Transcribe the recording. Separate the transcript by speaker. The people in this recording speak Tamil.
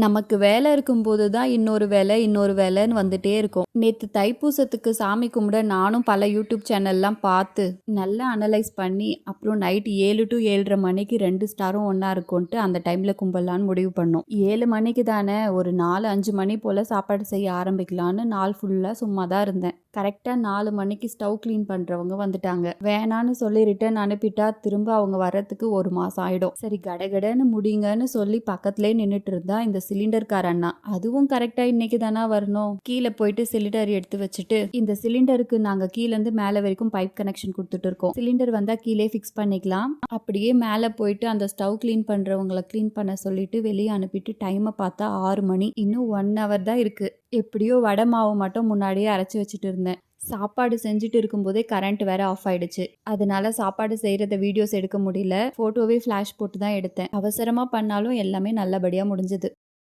Speaker 1: நமக்கு வேலை இருக்கும்போது தான் இன்னொரு வேலை இன்னொரு வேலைன்னு வந்துட்டே இருக்கும். நேத்து தைப்பூசத்துக்கு சாமி கும்பிட நானும் பல யூடியூப் சேனல்லாம் பார்த்து நல்லா அனலைஸ் பண்ணி அப்புறம் நைட் 7 to 7:30 மணிக்கு 2 ஸ்டாரும் ஒன்றா இருக்கும்ன்ட்டு அந்த டைமில் கும்பிடலான்னு முடிவு பண்ணோம். 7 மணிக்கு தானே ஒரு 4-5 மணி போல் சாப்பாடு செய்ய ஆரம்பிக்கலான்னு நாள் ஃபுல்லாக சும்மா தான் இருந்தேன். கரெக்டாக 4 மணிக்கு ஸ்டவ் க்ளீன் பண்ணுறவங்க வந்துட்டாங்க. வேணான்னு சொல்லி ரிட்டர்ன் அனுப்பிட்டா திரும்ப அவங்க வர்றதுக்கு 1 மாதம் ஆகிடும். சரி கடகடன்னு முடிங்கன்னு சொல்லி பக்கத்துலேயே நின்றுட்டு இருந்தா இந்த சிலிண்டர்கார அண்ணா. அதுவும் கரெக்டாக இன்னைக்கு தானே வரணும். கீழே போயிட்டு சிலிண்டர் எடுத்து வச்சுட்டு இந்த சிலிண்டருக்கு நாங்கள் கீழேருந்து மேலே வரைக்கும் பைப் கனெக்ஷன் கொடுத்துட்டு இருக்கோம். சிலிண்டர் வந்தால் கீழே ஃபிக்ஸ் பண்ணிக்கலாம். அப்படியே மேலே போயிட்டு அந்த ஸ்டவ் க்ளீன் பண்ணுறவங்கள க்ளீன் பண்ண சொல்லிட்டு வெளியே அனுப்பிட்டு டைமை பார்த்தா 6 மணி. இன்னும் 1 hour தான் இருக்குது. எப்படியோ வடை மாவு மட்டும் முன்னாடியே அரைச்சி வச்சுட்டு இருந்தேன். சாப்பாடு செஞ்சுட்டு இருக்கும்போதே கரண்ட் வேற ஆஃப் ஆயிடுச்சு. அதனால சாப்பாடு செய்கிறத வீடியோஸ் எடுக்க முடியல. ஃபோட்டோவே ஃப்ளாஷ் போட்டு தான் எடுத்தேன். அவசரமாக பண்ணாலும் எல்லாமே நல்லபடியாக முடிஞ்சது.